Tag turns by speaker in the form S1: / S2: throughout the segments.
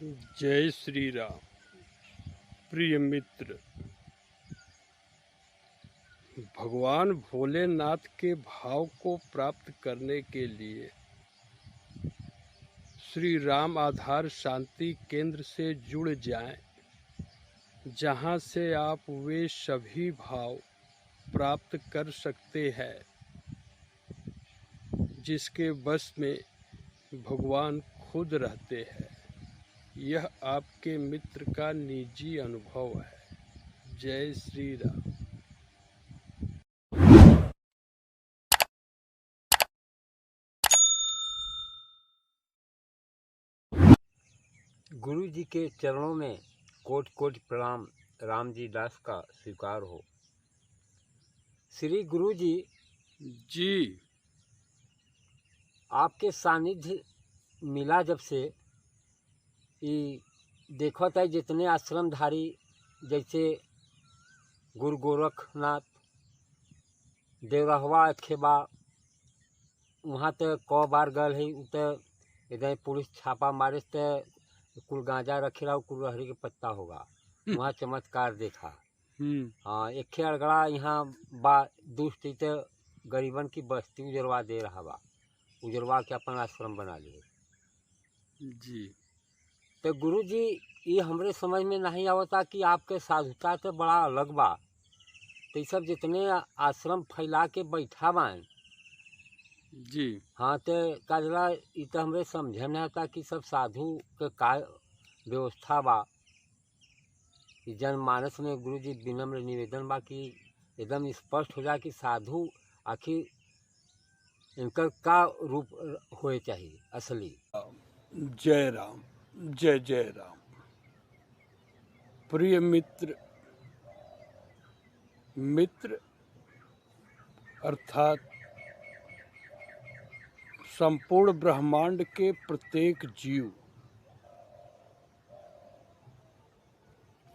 S1: जय श्री राम। प्रिय मित्र, भगवान भोलेनाथ के भाव को प्राप्त करने के लिए श्री राम आधार शांति केंद्र से जुड़ जाएं, जहां से आप वे सभी भाव प्राप्त कर सकते हैं जिसके बस में भगवान खुद रहते हैं। यह आपके मित्र का निजी अनुभव है। जय श्री राम।
S2: गुरु जी के चरणों में कोटि कोटि प्रणाम। राम जी दास का स्वीकार हो। श्री गुरु जी, आपके सानिध्य मिला जब से देखो था जितने आश्रमधारी जैसे गुरु गोरखनाथ देवरहवा खेबा वहाँ तो कौ बार गल है। इधर पुलिस छापा मारे तो कुल गांजा रखे रहा, कुल रहरी के पत्ता होगा। वहाँ चमत्कार देखा। हाँ, एक अड़गड़ा यहाँ बा दुष्ट तो गरीबन की बस्ती उजरवा दे रहा बा, उजरवा के अपन आश्रम बना लिए
S1: जी।
S2: तो गुरु जी ये हमरे समझ में नहीं आवता कि आपके साधुता तो बड़ा अलग बा। तो ये सब जितने आश्रम फैला के बैठा बान
S1: जी,
S2: हाँ, तो काजला ये तो हमरे समझे में आता कि सब साधु के का व्यवस्था बा। जनमानस में गुरु जी विनम्र निवेदन बा कि एकदम स्पष्ट हो जाए कि साधु आखिर इनका का रूप होए चाहिए असली।
S1: जय राम, जय जय राम। प्रिय मित्र अर्थात संपूर्ण ब्रह्मांड के प्रत्येक जीव,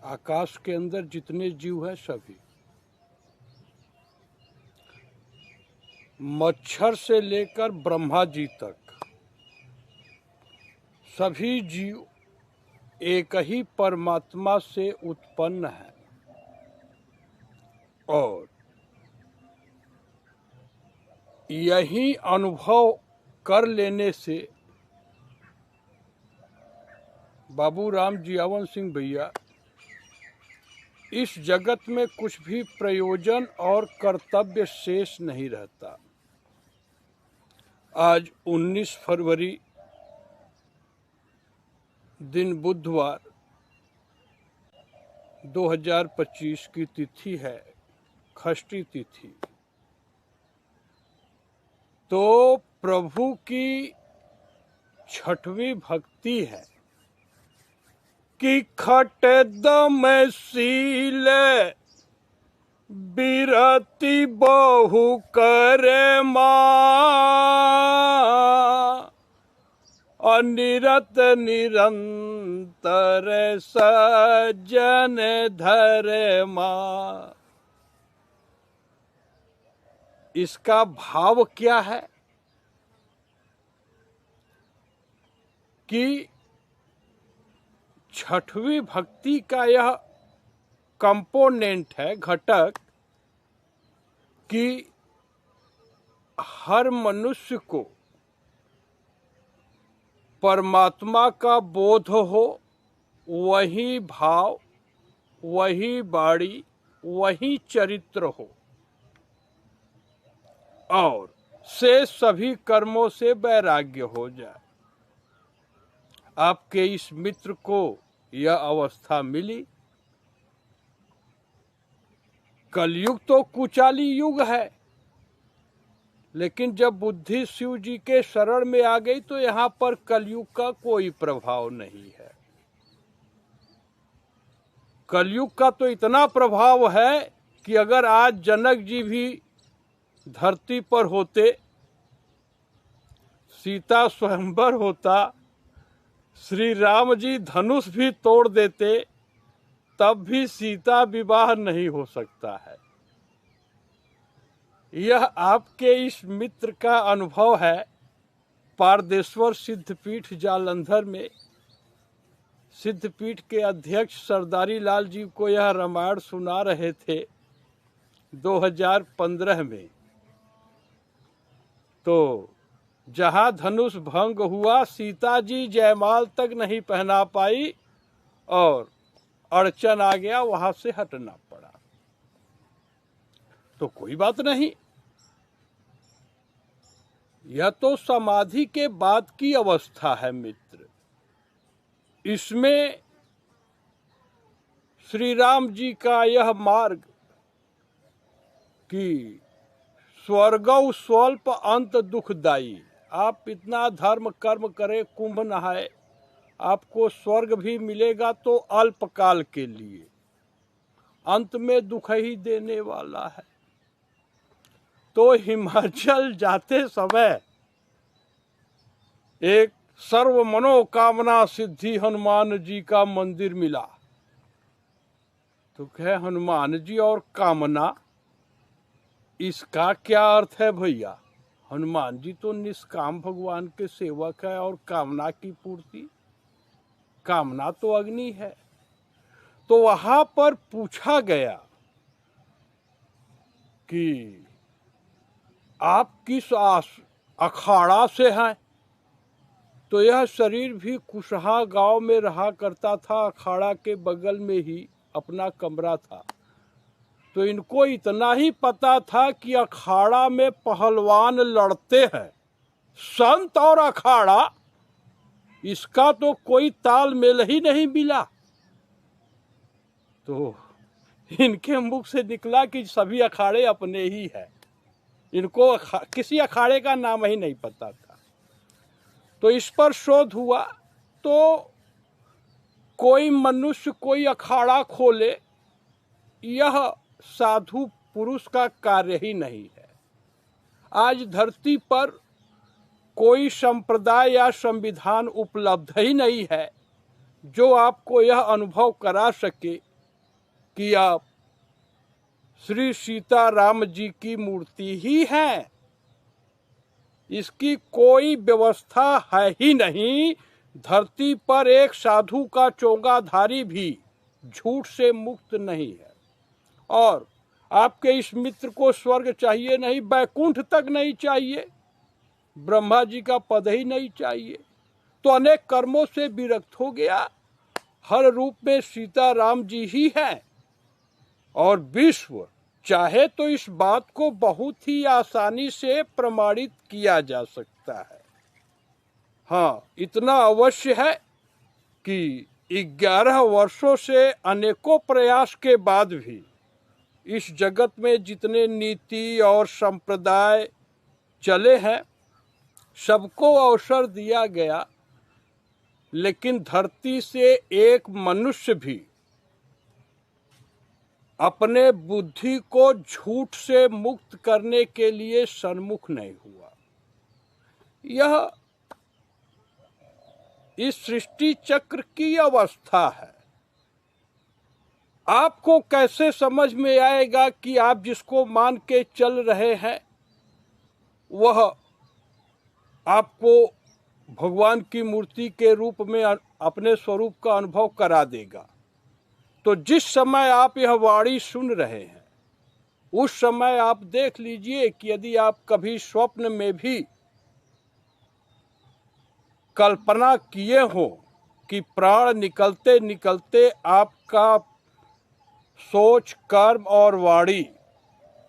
S1: आकाश के अंदर जितने जीव हैं सभी, मच्छर से लेकर ब्रह्मा जी तक सभी जीव एक ही परमात्मा से उत्पन्न है और यही अनुभव कर लेने से बाबू राम जियावन सिंह भैया इस जगत में कुछ भी प्रयोजन और कर्तव्य शेष नहीं रहता। आज 19 फरवरी दिन बुधवार 2025 की तिथि है, षष्ठी तिथि। तो प्रभु की 6वीं भक्ति है कि खट दम सील बिरति बहु करे माँ, अनिरत निरंतर सज्जन धरे माँ। इसका भाव क्या है कि 6वीं भक्ति का यह कंपोनेंट है, घटक, कि हर मनुष्य को परमात्मा का बोध हो, वही भाव, वही वाणी, वही चरित्र हो और से सभी कर्मों से वैराग्य हो जाए। आपके इस मित्र को यह अवस्था मिली। कलयुग तो कुचाली युग है, लेकिन जब बुद्धि शिव जी के शरण में आ गई तो यहाँ पर कलयुग का कोई प्रभाव नहीं है। कलयुग का तो इतना प्रभाव है कि अगर आज जनक जी भी धरती पर होते, सीता स्वयंवर होता, श्री राम जी धनुष भी तोड़ देते, तब भी सीता विवाह नहीं हो सकता है। यह आपके इस मित्र का अनुभव है। पारदेश्वर सिद्धपीठ जालंधर में सिद्धपीठ के अध्यक्ष सरदारी लाल जी को यह रामायण सुना रहे थे 2015 में, तो जहां धनुष भंग हुआ, सीता जी जयमाल तक नहीं पहना पाई और अड़चन आ गया, वहां से हटना पड़ा। तो कोई बात नहीं, यह तो समाधि के बाद की अवस्था है मित्र। इसमें श्री राम जी का यह मार्ग कि स्वर्गौ स्वल्प अंत दुखदाई, आप इतना धर्म कर्म करें, कुंभ नहाए, आपको स्वर्ग भी मिलेगा तो अल्पकाल के लिए, अंत में दुख ही देने वाला है। तो हिमाचल जाते समय एक सर्व मनोकामना सिद्धि हनुमान जी का मंदिर मिला। तो कहे हनुमान जी और कामना, इसका क्या अर्थ है भैया? हनुमान जी तो निष्काम भगवान के सेवक है और कामना की पूर्ति, कामना तो अग्नि है। तो वहां पर पूछा गया कि आप किस अखाड़ा से हैं? तो यह शरीर भी कुशहा गांव में रहा करता था, अखाड़ा के बगल में ही अपना कमरा था। तो इनको इतना ही पता था कि अखाड़ा में पहलवान लड़ते हैं, संत और अखाड़ा, इसका तो कोई तालमेल ही नहीं मिला। तो इनके मुख से निकला कि सभी अखाड़े अपने ही है, इनको किसी अखाड़े का नाम ही नहीं पता था। तो इस पर शोध हुआ, तो कोई मनुष्य कोई अखाड़ा खोले, यह साधु पुरुष का कार्य ही नहीं है। आज धरती पर कोई संप्रदाय या संविधान उपलब्ध ही नहीं है जो आपको यह अनुभव करा सके कि आप श्री सीताराम जी की मूर्ति ही हैं। इसकी कोई व्यवस्था है ही नहीं। धरती पर एक साधु का चोंगाधारी भी झूठ से मुक्त नहीं है। और आपके इस मित्र को स्वर्ग चाहिए नहीं, बैकुंठ तक नहीं चाहिए, ब्रह्मा जी का पद ही नहीं चाहिए, तो अनेक कर्मों से विरक्त हो गया। हर रूप में सीताराम जी ही हैं। और विश्व चाहे तो इस बात को बहुत ही आसानी से प्रमाणित किया जा सकता है। हाँ, इतना अवश्य है कि 11 वर्षों से अनेकों प्रयास के बाद भी इस जगत में जितने नीति और संप्रदाय चले हैं, सबको अवसर दिया गया, लेकिन धरती से एक मनुष्य भी अपने बुद्धि को झूठ से मुक्त करने के लिए सन्मुख नहीं हुआ। यह इस सृष्टि चक्र की अवस्था है। आपको कैसे समझ में आएगा कि आप जिसको मान के चल रहे हैं वह आपको भगवान की मूर्ति के रूप में अपने स्वरूप का अनुभव करा देगा? तो जिस समय आप यह वाणी सुन रहे हैं, उस समय आप देख लीजिए कि यदि आप कभी स्वप्न में भी कल्पना किए हो कि प्राण निकलते निकलते आपका सोच, कर्म और वाणी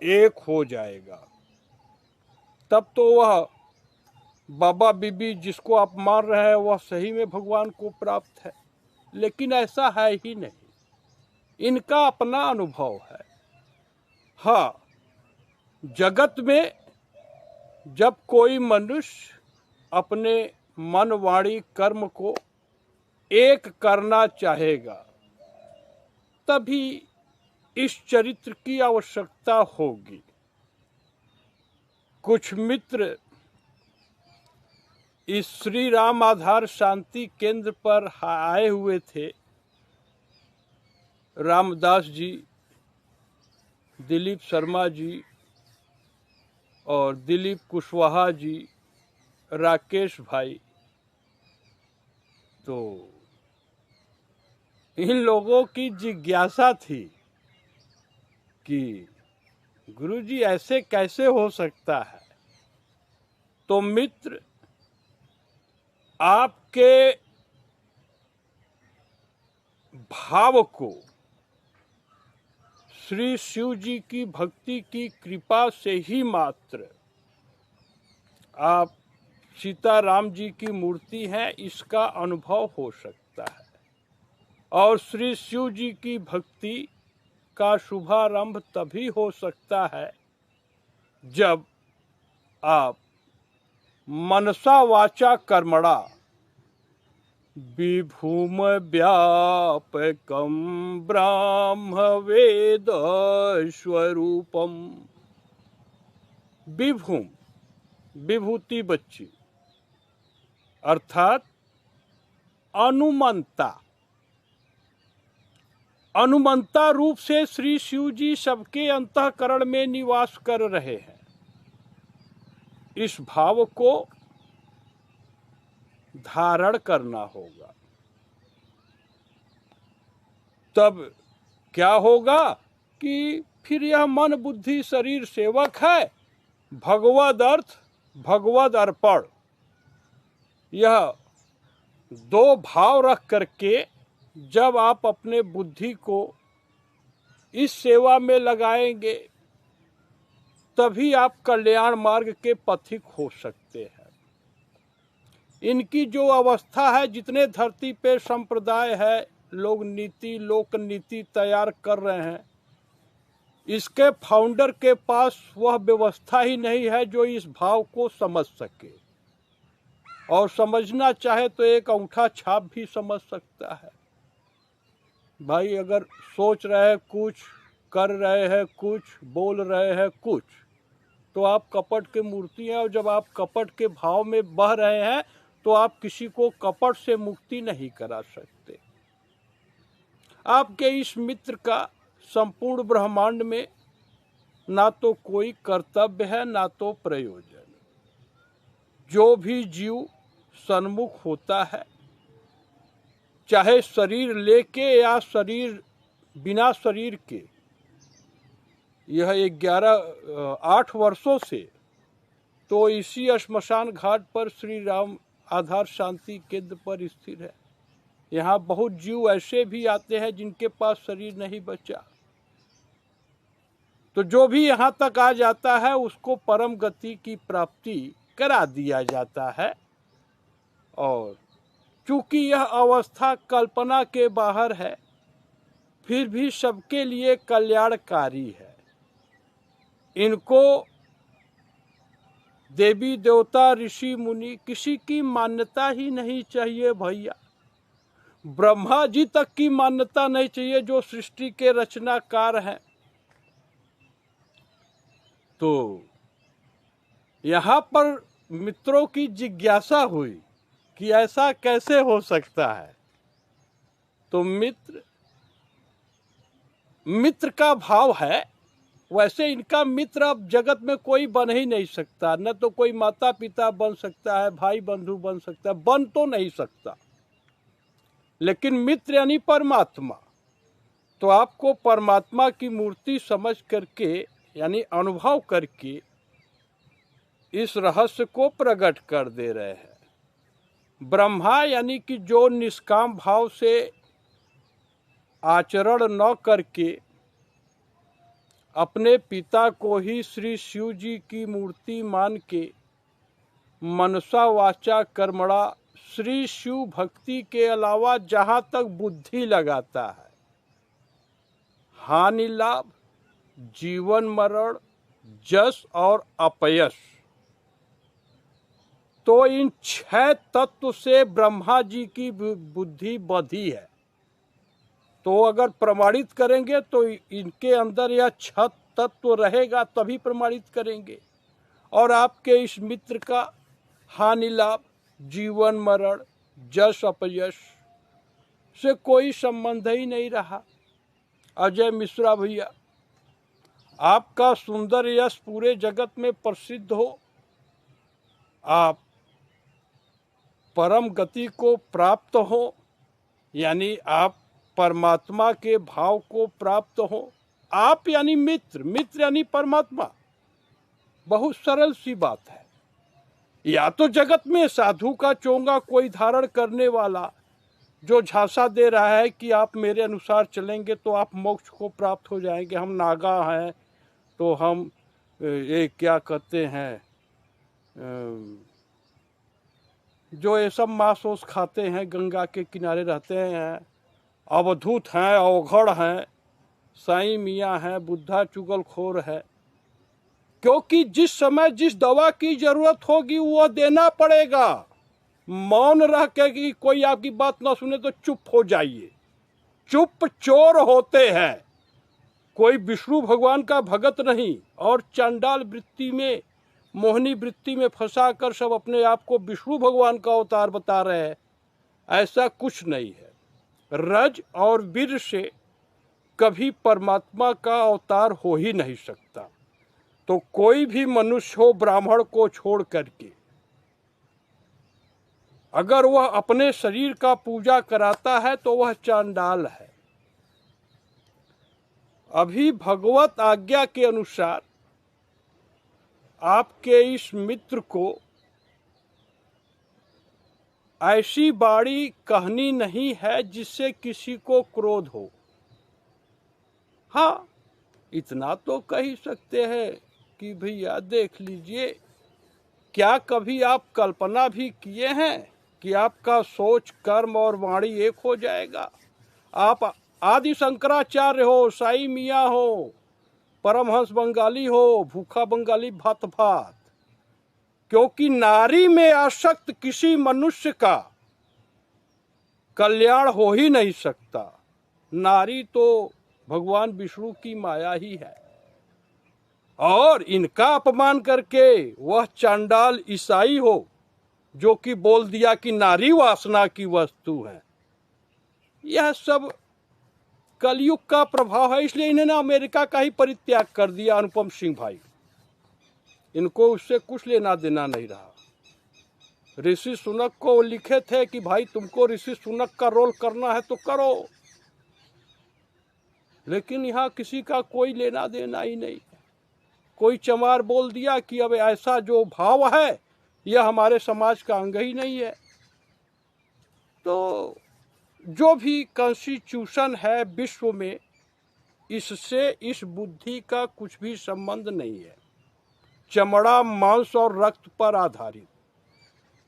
S1: एक हो जाएगा, तब तो वह बाबा बीबी जिसको आप मान रहे हैं वह सही में भगवान को प्राप्त है। लेकिन ऐसा है ही नहीं, इनका अपना अनुभव है। हाँ, जगत में जब कोई मनुष्य अपने मन, वाणी, कर्म को एक करना चाहेगा, तभी इस चरित्र की आवश्यकता होगी। कुछ मित्र इस श्री राम आधार शांति केंद्र पर आए हुए थे। रामदास जी, दिलीप शर्मा जी और दिलीप कुशवाहा जी, राकेश भाई। तो इन लोगों की जिज्ञासा थी कि गुरुजी ऐसे कैसे हो सकता है। तो मित्र, आपके भाव को श्री शिव जी की भक्ति की कृपा से ही मात्र आप सीताराम जी की मूर्ति हैं, इसका अनुभव हो सकता है। और श्री शिव जी की भक्ति का शुभारंभ तभी हो सकता है जब आप मनसा वाचा कर्मणा विभूम व्यापकम ब्रह्म वेद स्वरूपम। विभूम, विभूति बच्ची, अर्थात अनुमंता। अनुमंता रूप से श्री शिव जी सबके अंतःकरण में निवास कर रहे हैं। इस भाव को धारण करना होगा। तब क्या होगा कि फिर यह मन बुद्धि शरीर सेवक है, भगवद अर्थ भगवद अर्पण, यह दो भाव रख करके जब आप अपने बुद्धि को इस सेवा में लगाएंगे तभी आप कल्याण मार्ग के पथिक हो सकते हैं। इनकी जो अवस्था है, जितने धरती पे संप्रदाय है, लोग नीति लोक नीति तैयार कर रहे हैं, इसके फाउंडर के पास वह व्यवस्था ही नहीं है जो इस भाव को समझ सके। और समझना चाहे तो एक अंगूठा छाप भी समझ सकता है। भाई अगर सोच रहे हैं कुछ, कर रहे हैं कुछ, बोल रहे हैं कुछ, तो आप कपट की मूर्ति हैं। और जब आप कपट के भाव में बह रहे हैं तो आप किसी को कपट से मुक्ति नहीं करा सकते। आपके इस मित्र का संपूर्ण ब्रह्मांड में ना तो कोई कर्तव्य है ना तो प्रयोजन। जो भी जीव सन्मुख होता है, चाहे शरीर लेके या शरीर बिना शरीर के, यह 8 वर्षों से तो इसी श्मशान घाट पर श्री राम आधार शांति केंद्र पर स्थिर है। यहाँ बहुत जीव ऐसे भी आते हैं जिनके पास शरीर नहीं बचा। तो जो भी यहाँ तक आ जाता है उसको परम गति की प्राप्ति करा दिया जाता है। और चूंकि यह अवस्था कल्पना के बाहर है, फिर भी सबके लिए कल्याणकारी है। इनको देवी देवता ऋषि मुनि किसी की मान्यता ही नहीं चाहिए भैया। ब्रह्मा जी तक की मान्यता नहीं चाहिए जो सृष्टि के रचनाकार हैं। तो यहाँ पर मित्रों की जिज्ञासा हुई कि ऐसा कैसे हो सकता है। तो मित्र का भाव है, वैसे इनका मित्र अब जगत में कोई बन ही नहीं सकता। न तो कोई माता पिता बन सकता है, भाई बंधु बन सकता है, बन तो नहीं सकता। लेकिन मित्र यानी परमात्मा। तो आपको परमात्मा की मूर्ति समझ करके यानी अनुभव करके इस रहस्य को प्रकट कर दे रहे हैं। ब्रह्मा यानी कि जो निष्काम भाव से आचरण न करके अपने पिता को ही श्री शिव जी की मूर्ति मान के मनसा वाचा कर्मणा श्री शिव भक्ति के अलावा जहाँ तक बुद्धि लगाता है, हानि लाभ, जीवन मरण, जस और अपयश, तो इन 6 तत्व से ब्रह्मा जी की बुद्धि बधी है। तो अगर प्रमाणित करेंगे तो इनके अंदर यह 6 तत्व रहेगा तभी प्रमाणित करेंगे। और आपके इस मित्र का हानि लाभ, जीवन मरण, जस अपयश से कोई संबंध ही नहीं रहा। अजय मिश्रा भैया, आपका सुंदर यश पूरे जगत में प्रसिद्ध हो, आप परम गति को प्राप्त हो, यानी आप परमात्मा के भाव को प्राप्त हो। आप यानी मित्र, मित्र यानी परमात्मा। बहुत सरल सी बात है। या तो जगत में साधु का चोंगा कोई धारण करने वाला जो झांसा दे रहा है कि आप मेरे अनुसार चलेंगे तो आप मोक्ष को प्राप्त हो जाएंगे, हम नागा हैं तो हम ये क्या कहते हैं, जो ये सब मांस ओस खाते हैं, गंगा के किनारे रहते हैं, अवधूत हैं, अवघड़ हैं, साईं मियाँ हैं, बुद्धा चुगलखोर है। क्योंकि जिस समय जिस दवा की जरूरत होगी वो देना पड़ेगा। मौन रह के कि कोई आपकी बात ना सुने तो चुप हो जाइए। चुप चोर होते हैं। कोई विष्णु भगवान का भगत नहीं और चांडाल वृत्ति में, मोहनी वृत्ति में फंसा कर सब अपने आप को विष्णु भगवान का अवतार बता रहे हैं। ऐसा कुछ नहीं है। रज और वीर से कभी परमात्मा का अवतार हो ही नहीं सकता। तो कोई भी मनुष्य हो ब्राह्मण को छोड़ करके, अगर वह अपने शरीर का पूजा कराता है तो वह चांडाल है। अभी भगवत आज्ञा के अनुसार आपके इस मित्र को ऐसी बाणी कहनी नहीं है जिससे किसी को क्रोध हो। हाँ, इतना तो कह ही सकते हैं कि भैया देख लीजिए, क्या कभी आप कल्पना भी किए हैं कि आपका सोच, कर्म और वाणी एक हो जाएगा? आप आदि शंकराचार्य हो, साईं मियाँ हो, परमहंस बंगाली हो, भूखा बंगाली भात भात, क्योंकि नारी में आसक्त किसी मनुष्य का कल्याण हो ही नहीं सकता। नारी तो भगवान विष्णु की माया ही है। और इनका अपमान करके वह चांडाल ईसाई हो जो कि बोल दिया कि नारी वासना की वस्तु है। यह सब कलयुग का प्रभाव है। इसलिए इन्होंने अमेरिका का ही परित्याग कर दिया। अनुपम सिंह भाई, इनको उससे कुछ लेना देना नहीं रहा। ऋषि सुनक को वो लिखे थे कि भाई तुमको ऋषि सुनक का रोल करना है तो करो, लेकिन यहाँ किसी का कोई लेना देना ही नहीं। कोई चमार बोल दिया कि अब ऐसा जो भाव है यह हमारे समाज का अंग ही नहीं है। तो जो भी कॉन्स्टिट्यूशन है विश्व में, इससे इस बुद्धि का कुछ भी संबंध नहीं है। चमड़ा, मांस और रक्त पर आधारित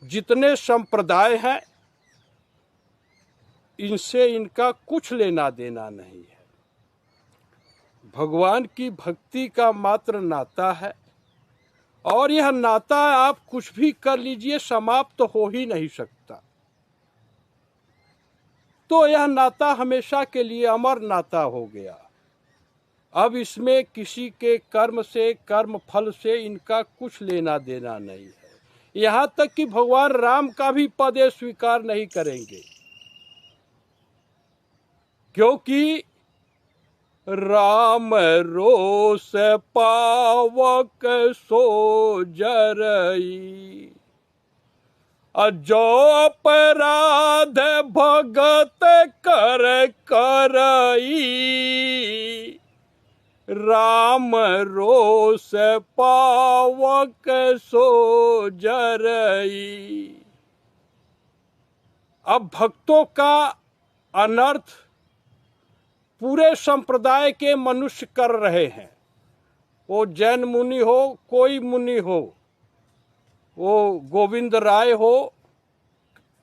S1: जितने संप्रदाय हैं, इनसे इनका कुछ लेना देना नहीं है। भगवान की भक्ति का मात्र नाता है, और यह नाता आप कुछ भी कर लीजिए समाप्त हो ही नहीं सकता। तो यह नाता हमेशा के लिए अमर नाता हो गया। अब इसमें किसी के कर्म से, कर्म फल से इनका कुछ लेना देना नहीं है। यहाँ तक कि भगवान राम का भी पद स्वीकार नहीं करेंगे, क्योंकि राम रोष पावक सो जरई, जो अपराध भगत कर करई, राम रोष पावक सो जरई। अब भक्तों का अनर्थ पूरे संप्रदाय के मनुष्य कर रहे हैं। वो जैन मुनि हो, कोई मुनि हो, वो गोविंद राय हो,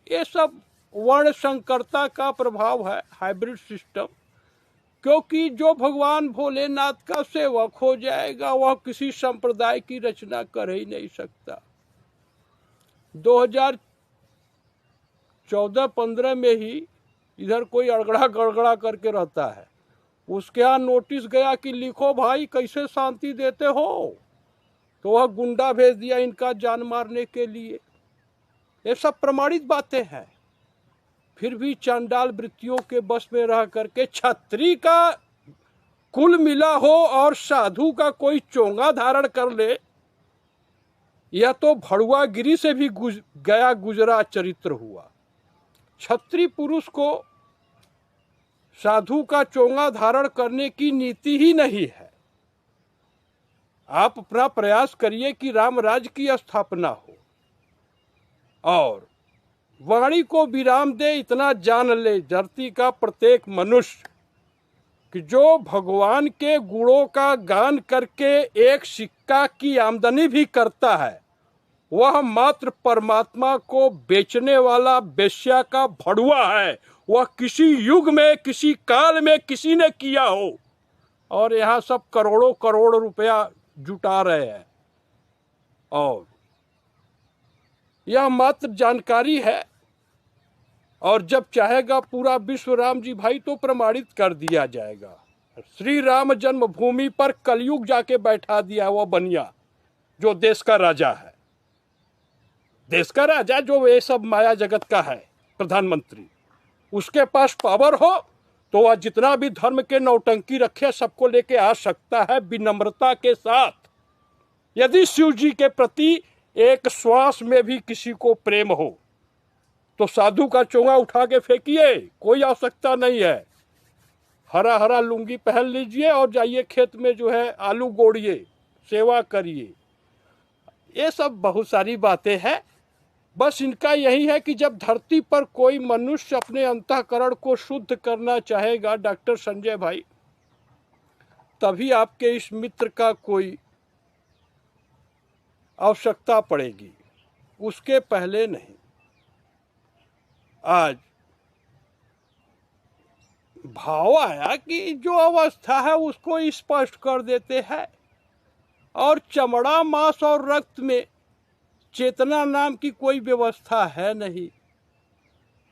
S1: ये सब वर्ण संकरता का प्रभाव है, हाइब्रिड सिस्टम। क्योंकि जो भगवान भोलेनाथ का सेवक हो जाएगा वह किसी संप्रदाय की रचना कर ही नहीं सकता। 2014-15 में ही इधर कोई अड़गड़ा गड़गड़ा करके रहता है, उसके यहाँ नोटिस गया कि लिखो भाई कैसे शांति देते हो, तो वह गुंडा भेज दिया इनका जान मारने के लिए। ये सब प्रमाणित बातें हैं। फिर भी चांडाल वृत्तियों के बस में रह करके क्षत्रिय का कुल मिला हो और साधु का कोई चोंगा धारण कर ले, यह तो भड़ुआगिरी से भी गया गुजरा चरित्र हुआ। क्षत्रिय पुरुष को साधु का चोंगा धारण करने की नीति ही नहीं है। आप अपना प्रयास करिए कि राम राज्य की स्थापना हो और वाणी को विराम दे। इतना जान ले धरती का प्रत्येक मनुष्य कि जो भगवान के गुणों का गान करके एक सिक्का की आमदनी भी करता है, वह मात्र परमात्मा को बेचने वाला वेश्या का भड़ुआ है। वह किसी युग में, किसी काल में किसी ने किया हो और यहाँ सब करोड़ों करोड़ रुपया जुटा रहे हैं। और यह मात्र जानकारी है और जब चाहेगा पूरा विश्व राम जी भाई तो प्रमाणित कर दिया जाएगा। श्री राम जन्मभूमि पर कलयुग जाके बैठा दिया वो बनिया जो देश का राजा है, देश का राजा जो ये सब माया जगत का है प्रधानमंत्री। उसके पास पावर हो तो वह जितना भी धर्म के नौटंकी रखे सबको लेके आ सकता है विनम्रता के साथ। यदि शिव जी के प्रति एक श्वास में भी किसी को प्रेम हो तो साधु का चोंगा उठा के फेंकिए, कोई आवश्यकता नहीं है। हरा हरा लुंगी पहन लीजिए और जाइए खेत में जो है आलू गोड़िए, सेवा करिए। ये सब बहुत सारी बातें हैं। बस इनका यही है कि जब धरती पर कोई मनुष्य अपने अंतःकरण को शुद्ध करना चाहेगा डॉक्टर संजय भाई, तभी आपके इस मित्र का कोई आवश्यकता पड़ेगी, उसके पहले नहीं। आज भाव आया कि जो अवस्था है उसको स्पष्ट कर देते हैं और चमड़ा मांस और रक्त में चेतना नाम की कोई व्यवस्था है नहीं।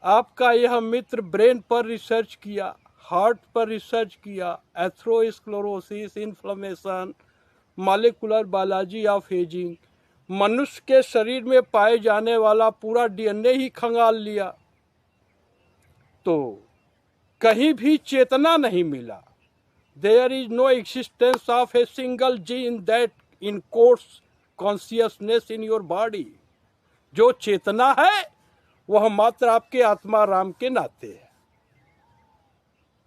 S1: आपका यह मित्र ब्रेन पर रिसर्च किया, हार्ट पर रिसर्च किया, atherosclerosis, inflammation, molecular biology of ageing, मनुष्य के शरीर में पाए जाने वाला पूरा डीएनए ही खंगाल लिया तो कहीं भी चेतना नहीं मिला। There is no existence of a single gene that encodes consciousness in your body. जो चेतना है वह मात्र आपके आत्मा राम के नाते है।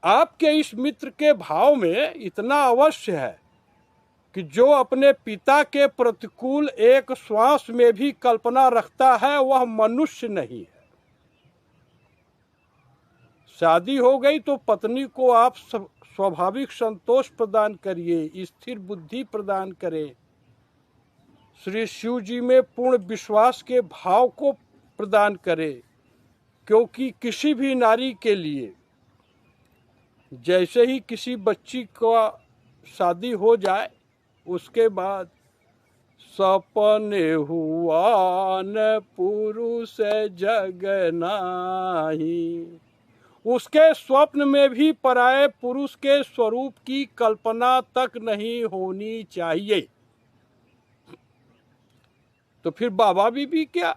S1: आपके इस मित्र के भाव में इतना अवश्य है कि जो अपने पिता के प्रतिकूल एक श्वास में भी कल्पना रखता है वह मनुष्य नहीं है। शादी हो गई तो पत्नी को आप स्वाभाविक संतोष प्रदान करिए, स्थिर बुद्धि प्रदान करें, श्री शिव जी में पूर्ण विश्वास के भाव को प्रदान करें। क्योंकि किसी भी नारी के लिए जैसे ही किसी बच्ची का शादी हो जाए उसके बाद सपने हुआ न पुरुष जग नाही, उसके स्वप्न में भी पराये पुरुष के स्वरूप की कल्पना तक नहीं होनी चाहिए। तो फिर बाबा बीबी क्या।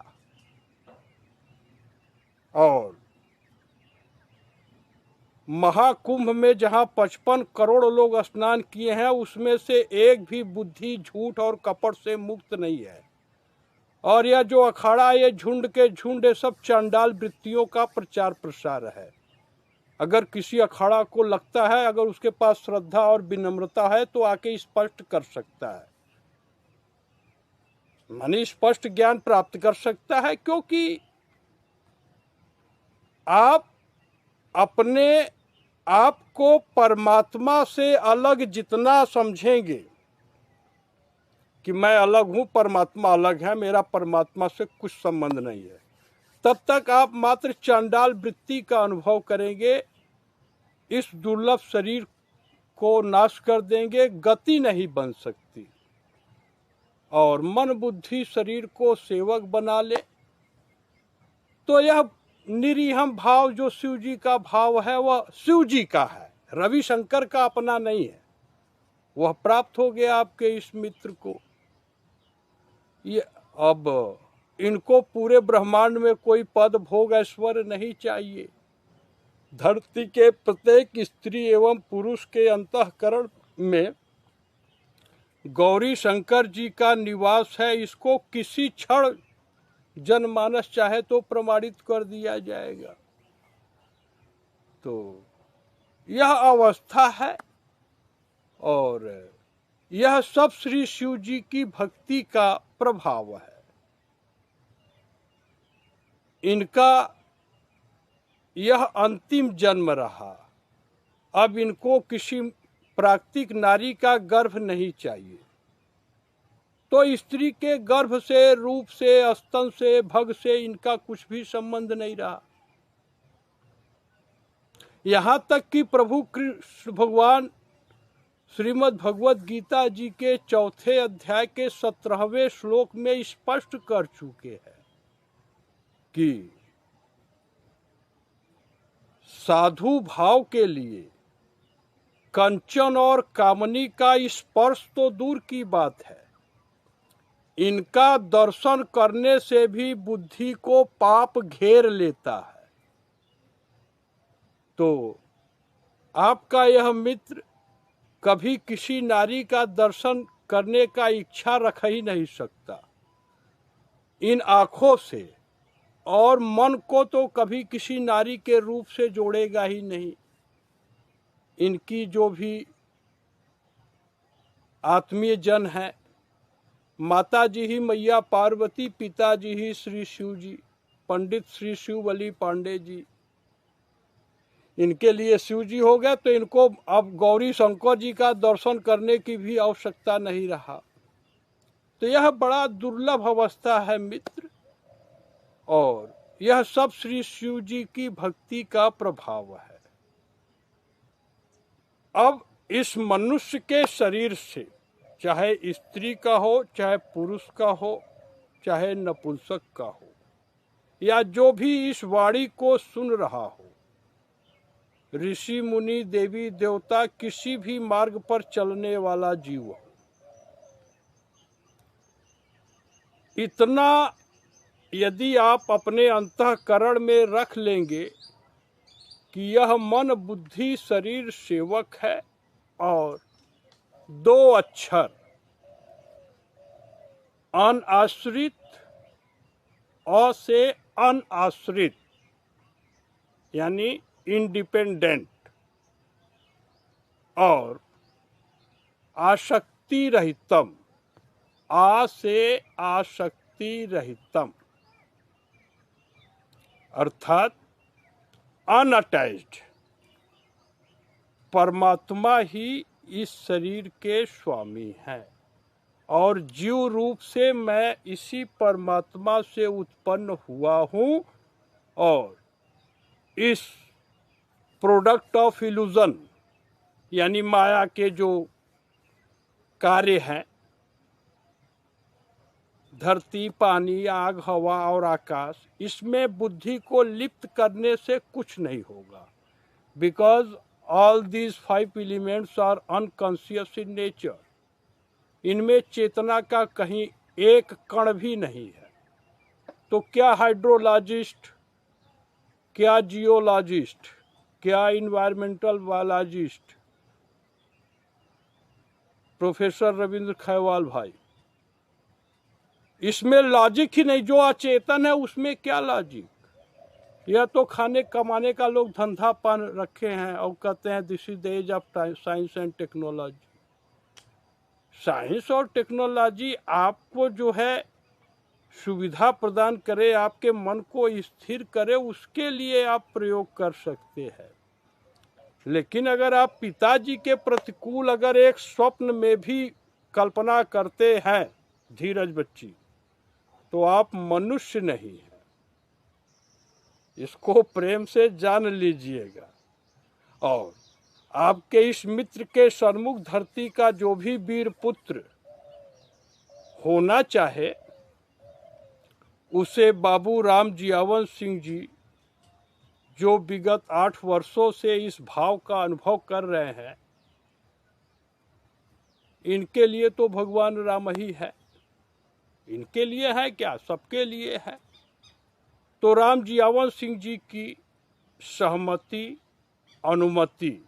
S1: और महाकुंभ में जहां 55 करोड़ लोग स्नान किए हैं उसमें से एक भी बुद्धि झूठ और कपट से मुक्त नहीं है। और यह जो अखाड़ा, ये झुंड के झुंड, सब चांडाल वृत्तियों का प्रचार प्रसार है। अगर किसी अखाड़ा को लगता है, अगर उसके पास श्रद्धा और विनम्रता है तो आके स्पष्ट कर सकता है, माने स्पष्ट ज्ञान प्राप्त कर सकता है। क्योंकि आप अपने आप को परमात्मा से अलग जितना समझेंगे कि मैं अलग हूं, परमात्मा अलग है, मेरा परमात्मा से कुछ संबंध नहीं है, तब तक आप मात्र चांडाल वृत्ति का अनुभव करेंगे, इस दुर्लभ शरीर को नाश कर देंगे, गति नहीं बन सकती। और मन बुद्धि शरीर को सेवक बना ले तो यह निरीहम भाव जो शिव जी का भाव है वह शिव जी का है, रविशंकर का अपना नहीं है। वह प्राप्त हो गया आपके इस मित्र को। ये अब इनको पूरे ब्रह्मांड में कोई पद भोग ऐश्वर्य नहीं चाहिए। धरती के प्रत्येक स्त्री एवं पुरुष के अंतःकरण में गौरी शंकर जी का निवास है। इसको किसी क्षण जनमानस चाहे तो प्रमाणित कर दिया जाएगा। तो यह अवस्था है और यह सब श्री शिव जी की भक्ति का प्रभाव है। इनका यह अंतिम जन्म रहा। अब इनको किसी प्राकृतिक नारी का गर्भ नहीं चाहिए, तो स्त्री के गर्भ से, रूप से, स्तन से, भग से इनका कुछ भी संबंध नहीं रहा। यहाँ तक कि प्रभु कृष्ण भगवान श्रीमद् भगवत गीता जी के 4 अध्याय के 17वें श्लोक में स्पष्ट कर चुके हैं कि साधु भाव के लिए कंचन और कामनी का स्पर्श तो दूर की बात है, इनका दर्शन करने से भी बुद्धि को पाप घेर लेता है। तो आपका यह मित्र कभी किसी नारी का दर्शन करने का इच्छा रख ही नहीं सकता इन आँखों से, और मन को तो कभी किसी नारी के रूप से जोड़ेगा ही नहीं। इनकी जो भी आत्मीय जन है, माता जी ही मैया पार्वती, पिताजी ही श्री शिव जी, पंडित श्री शिव बलि पांडे जी, इनके लिए शिव जी हो गए, तो इनको अब गौरी शंकर जी का दर्शन करने की भी आवश्यकता नहीं रहा। तो यह बड़ा दुर्लभ अवस्था है मित्र, और यह सब श्री शिव जी की भक्ति का प्रभाव है। अब इस मनुष्य के शरीर से, चाहे स्त्री का हो, चाहे पुरुष का हो, चाहे नपुंसक का हो, या जो भी इस वाणी को सुन रहा हो, ऋषि मुनि, देवी देवता, किसी भी मार्ग पर चलने वाला जीव हो, इतना यदि आप अपने अंतःकरण में रख लेंगे कि यह मन, बुद्धि, शरीर सेवक है, और 2 अक्षर अनाश्रित, अ से अनाश्रित यानी इंडिपेंडेंट, और आसक्ति रहितम, आ से आसक्ति रहितम, अर्थात अनअटैच्ड, परमात्मा ही इस शरीर के स्वामी हैं, और जीव रूप से मैं इसी परमात्मा से उत्पन्न हुआ हूँ, और इस प्रोडक्ट ऑफ इल्यूजन यानी माया के जो कार्य हैं, धरती, पानी, आग, हवा और आकाश, इसमें बुद्धि को लिप्त करने से कुछ नहीं होगा, because all these 5 elements are unconscious in nature. इनमें चेतना का कहीं एक कण भी नहीं है। तो क्या हाइड्रोलॉजिस्ट, क्या जियोलॉजिस्ट, क्या environmental biologist professor Ravindra Khaiwal भाई, इसमें लॉजिक ही नहीं। जो अचेतन है उसमें क्या लॉजिक? यह तो खाने कमाने का लोग धंधा पान रखे हैं और कहते हैं this is the age of science and technology. Science और टेक्नोलॉजी आपको जो है सुविधा प्रदान करे, आपके मन को स्थिर करे, उसके लिए आप प्रयोग कर सकते हैं। लेकिन अगर आप पिताजी के प्रतिकूल अगर एक स्वप्न में भी कल्पना करते हैं धीरज बच्ची, तो आप मनुष्य नहीं हैं। इसको प्रेम से जान लीजिएगा। और आपके इस मित्र के सन्मुख धरती का जो भी वीर पुत्र होना चाहे, उसे बाबू राम जियावन सिंह जी, जो विगत 8 वर्षों से इस भाव का अनुभव कर रहे हैं, इनके लिए तो भगवान राम ही है। इनके लिए है क्या? सबके लिए है। तो राम जियावन सिंह जी की सहमति, अनुमति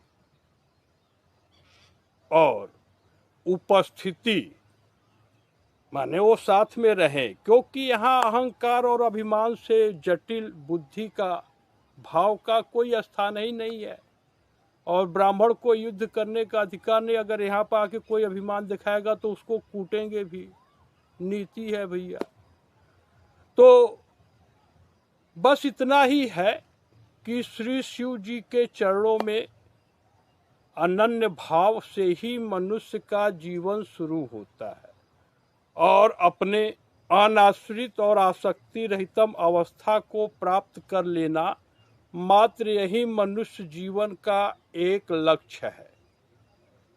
S1: और उपस्थिति, माने वो साथ में रहे, क्योंकि यहाँ अहंकार और अभिमान से जटिल बुद्धि का, भाव का कोई स्थान ही नहीं है। और ब्राह्मण को युद्ध करने का अधिकार नहीं। अगर यहाँ पर आके कोई अभिमान दिखाएगा तो उसको कूटेंगे भी। नीति है भैया। तो बस इतना ही है कि श्री शिव जी के चरणों में अनन्य भाव से ही मनुष्य का जीवन शुरू होता है और अपने अनाश्रित और आसक्ति रहितम अवस्था को प्राप्त कर लेना मात्र यही मनुष्य जीवन का एक लक्ष्य है,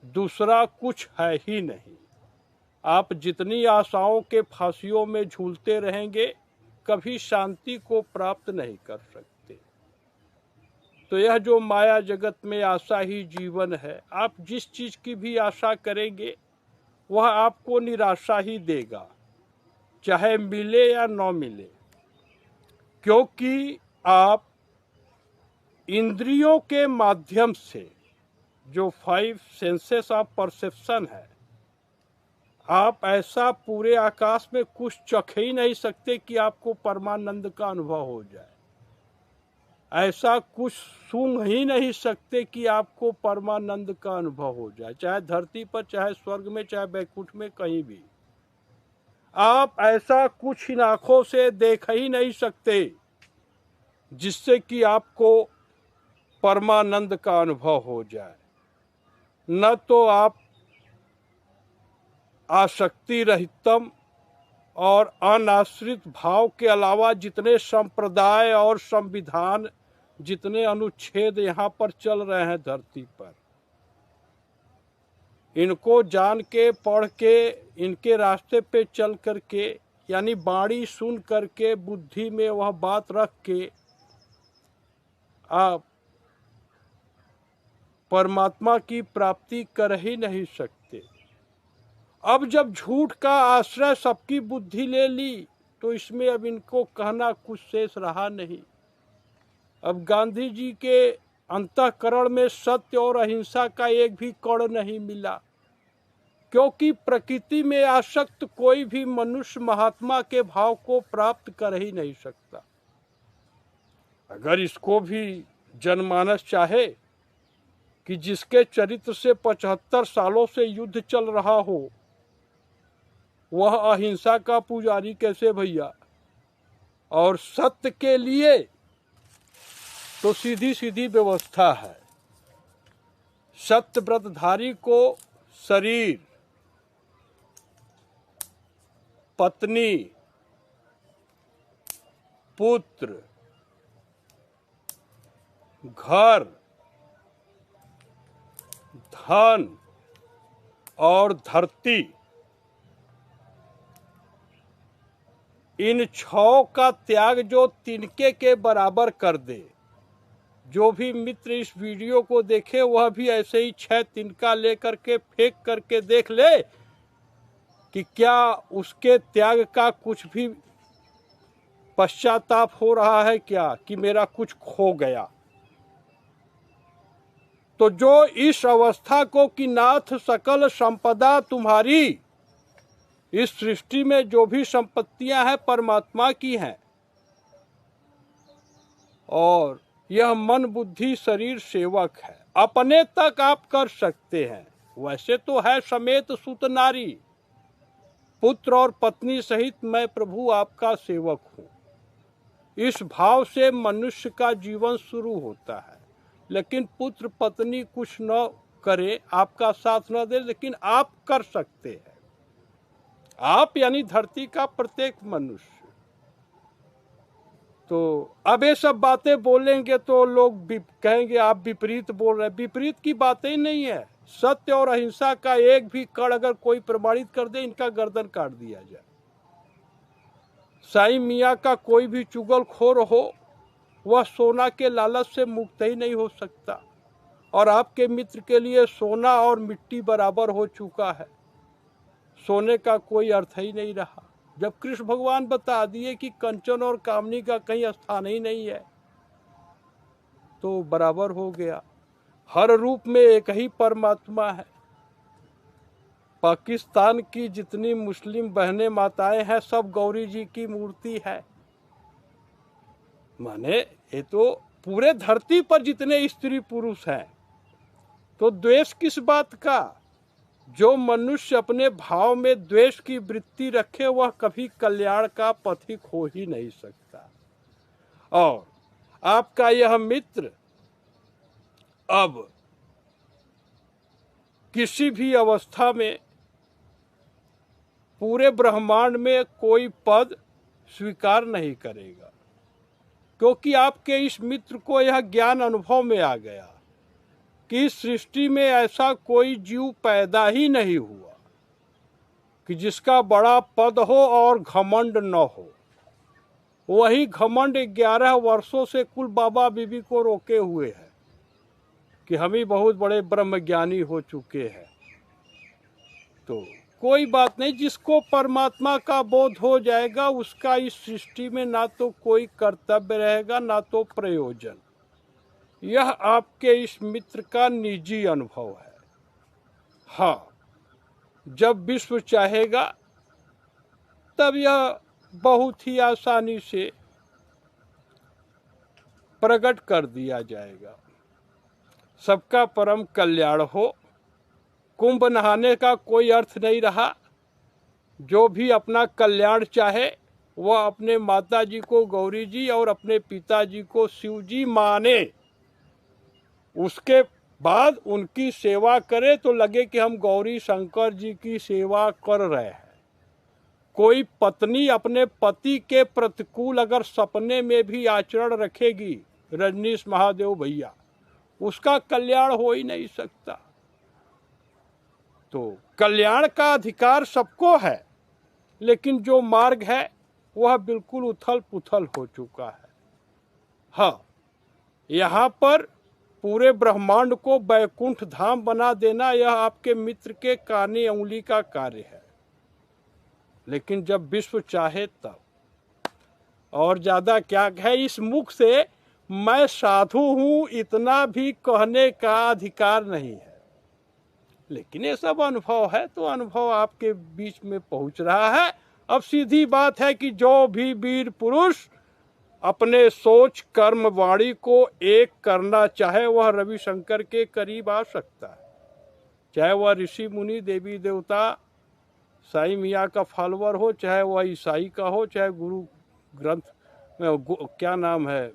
S1: दूसरा कुछ है ही नहीं। आप जितनी आशाओं के फांसियों में झूलते रहेंगे कभी शांति को प्राप्त नहीं कर सकते। तो यह जो माया जगत में आशा ही जीवन है, आप जिस चीज की भी आशा करेंगे वह आपको निराशा ही देगा, चाहे मिले या न मिले, क्योंकि आप इंद्रियों के माध्यम से जो 5 सेंसेस ऑफ परसेप्शन है, आप ऐसा पूरे आकाश में कुछ चख ही नहीं सकते कि आपको परमानंद का अनुभव हो जाए। ऐसा कुछ सूंघ ही नहीं सकते कि आपको परमानंद का अनुभव हो जाए, चाहे धरती पर, चाहे स्वर्ग में, चाहे बैकुंठ में, कहीं भी। आप ऐसा कुछ इन आंखों से देख ही नहीं सकते जिससे कि आपको परमानंद का अनुभव हो जाए। न तो आप आसक्ति रहितम और अनाश्रित भाव के अलावा जितने संप्रदाय और संविधान, जितने अनुच्छेद यहाँ पर चल रहे हैं धरती पर, इनको जान के, पढ़ के, इनके रास्ते पे चल करके, यानी बाणी सुन करके, बुद्धि में वह बात रख के आप परमात्मा की प्राप्ति कर ही नहीं सकते। अब जब झूठ का आश्रय सबकी बुद्धि ले ली तो इसमें अब इनको कहना कुछ शेष रहा नहीं। अब गांधी जी के अंतःकरण में सत्य और अहिंसा का एक भी कण नहीं मिला, क्योंकि प्रकृति में आसक्त कोई भी मनुष्य महात्मा के भाव को प्राप्त कर ही नहीं सकता। अगर इसको भी जनमानस चाहे कि जिसके चरित्र से 75 सालों से युद्ध चल रहा हो वह अहिंसा का पुजारी कैसे भैया, और सत्य के लिए तो सीधी सीधी व्यवस्था है। सत्य व्रतधारी को शरीर, पत्नी, पुत्र, घर, धन और धरती, इन 6 का त्याग जो तिनके के बराबर कर दे। जो भी मित्र इस वीडियो को देखे वह भी ऐसे ही 6 तिनका लेकर के फेंक करके देख ले कि क्या उसके त्याग का कुछ भी पश्चाताप हो रहा है क्या, कि मेरा कुछ खो गया। तो जो इस अवस्था को कि नाथ सकल संपदा तुम्हारी, इस सृष्टि में जो भी संपत्तियां हैं परमात्मा की हैं, और यह मन बुद्धि शरीर सेवक है, अपने तक आप कर सकते हैं। वैसे तो है समेत सुत नारी, पुत्र और पत्नी सहित मैं प्रभु आपका सेवक हूँ। इस भाव से मनुष्य का जीवन शुरू होता है। लेकिन पुत्र पत्नी कुछ न करे, आपका साथ न दे, लेकिन आप कर सकते हैं। आप यानी धरती का प्रत्येक मनुष्य। तो अब ये सब बातें बोलेंगे तो लोग कहेंगे आप विपरीत बोल रहे हैं। विपरीत की बातें ही नहीं है। सत्य और अहिंसा का एक भी कण अगर कोई प्रमाणित कर दे, इनका गर्दन काट दिया जाए। साईं मियाँ का कोई भी चुगलखोर हो, वह सोना के लालच से मुक्त ही नहीं हो सकता। और आपके मित्र के लिए सोना और मिट्टी बराबर हो चुका है। सोने का कोई अर्थ ही नहीं रहा। जब कृष्ण भगवान बता दिए कि कंचन और कामनी का कहीं स्थान ही नहीं है, तो बराबर हो गया। हर रूप में एक ही परमात्मा है। पाकिस्तान की जितनी मुस्लिम बहनें माताएं हैं, सब गौरी जी की मूर्ति है। माने ये तो पूरे धरती पर जितने स्त्री पुरुष हैं तो द्वेष किस बात का? जो मनुष्य अपने भाव में द्वेष की वृत्ति रखे वह कभी कल्याण का पथिक हो ही नहीं सकता। और आपका यह मित्र अब किसी भी अवस्था में पूरे ब्रह्मांड में कोई पद स्वीकार नहीं करेगा, क्योंकि आपके इस मित्र को यह ज्ञान अनुभव में आ गया कि इस सृष्टि में ऐसा कोई जीव पैदा ही नहीं हुआ कि जिसका बड़ा पद हो और घमंड न हो। वही घमंड 11 वर्षों से कुल बाबा बीबी को रोके हुए है कि हम ही बहुत बड़े ब्रह्मज्ञानी हो चुके हैं। तो कोई बात नहीं, जिसको परमात्मा का बोध हो जाएगा उसका इस सृष्टि में ना तो कोई कर्तव्य रहेगा ना तो प्रयोजन। यह आपके इस मित्र का निजी अनुभव है। हाँ, जब विश्व चाहेगा तब यह बहुत ही आसानी से प्रकट कर दिया जाएगा। सबका परम कल्याण हो। कुंभ नहाने का कोई अर्थ नहीं रहा। जो भी अपना कल्याण चाहे वह अपने माता जी को गौरी जी और अपने पिताजी को शिव जी माने, उसके बाद उनकी सेवा करे तो लगे कि हम गौरी शंकर जी की सेवा कर रहे हैं। कोई पत्नी अपने पति के प्रतिकूल अगर सपने में भी आचरण रखेगी, रजनीश महादेव भैया, उसका कल्याण हो ही नहीं सकता। तो कल्याण का अधिकार सबको है, लेकिन जो मार्ग है वह बिल्कुल उथल पुथल हो चुका है। हाँ, यहाँ पर पूरे ब्रह्मांड को बैकुंठ धाम बना देना यह आपके मित्र के काने उंगली का कार्य है, लेकिन जब विश्व चाहे तब। और ज्यादा क्या है, इस मुख से मैं साधु हूं इतना भी कहने का अधिकार नहीं है, लेकिन ये सब अनुभव है तो अनुभव आपके बीच में पहुंच रहा है। अब सीधी बात है कि जो भी वीर पुरुष अपने सोच कर्म वाणी को एक करना चाहे वह रविशंकर के करीब आ सकता है, चाहे वह ऋषि मुनि देवी देवता साईं मियाँ का फॉलोअर हो, चाहे वह ईसाई का हो, चाहे गुरु ग्रंथ क्या नाम है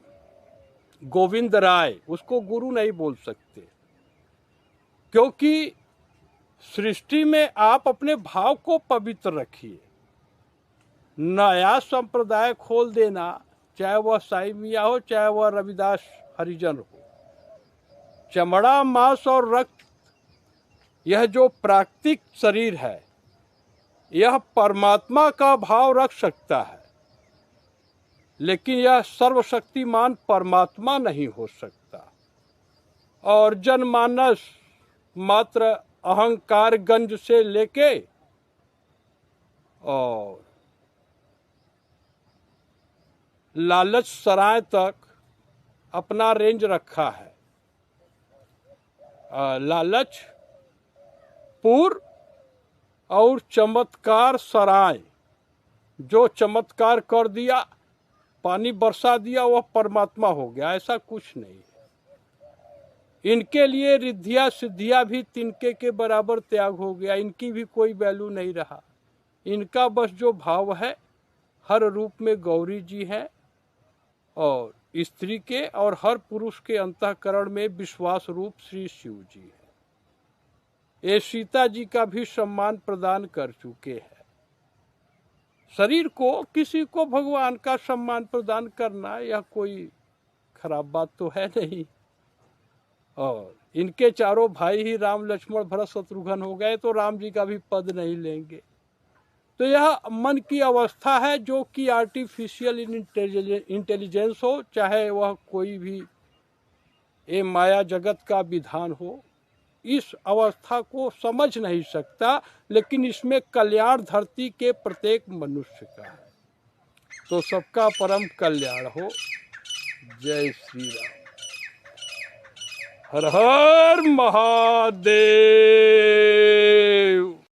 S1: गोविंद राय, उसको गुरु नहीं बोल सकते, क्योंकि सृष्टि में आप अपने भाव को पवित्र रखिए। नया संप्रदाय खोल देना, चाहे वह साईं मियाँ हो चाहे वह रविदास हरिजन हो, चमड़ा मांस और रक्त, यह जो प्राकृतिक शरीर है यह परमात्मा का भाव रख सकता है, लेकिन यह सर्वशक्तिमान परमात्मा नहीं हो सकता। और जनमानस मात्र अहंकार गंज से लेके और लालच सराय तक अपना रेंज रखा है। लालच पुर और चमत्कार सराय, जो चमत्कार कर दिया, पानी बरसा दिया, वह परमात्मा हो गया, ऐसा कुछ नहीं है। इनके लिए रिद्धिया सिद्धिया भी तिनके के बराबर त्याग हो गया, इनकी भी कोई वैल्यू नहीं रहा। इनका बस जो भाव है हर रूप में गौरी जी हैं और स्त्री के और हर पुरुष के अंतःकरण में विश्वास रूप श्री शिव जी है। ये सीता जी का भी सम्मान प्रदान कर चुके हैं। शरीर को किसी को भगवान का सम्मान प्रदान करना यह कोई खराब बात तो है नहीं। और इनके चारों भाई ही राम लक्ष्मण भरत शत्रुघ्न हो गए तो राम जी का भी पद नहीं लेंगे। तो यह मन की अवस्था है जो कि आर्टिफिशियल इंटेलिजेंस हो, चाहे वह कोई भी ये माया जगत का विधान हो, इस अवस्था को समझ नहीं सकता, लेकिन इसमें कल्याण धरती के प्रत्येक मनुष्य का है। तो सबका परम कल्याण हो। जय श्री राम। हर हर महादेव।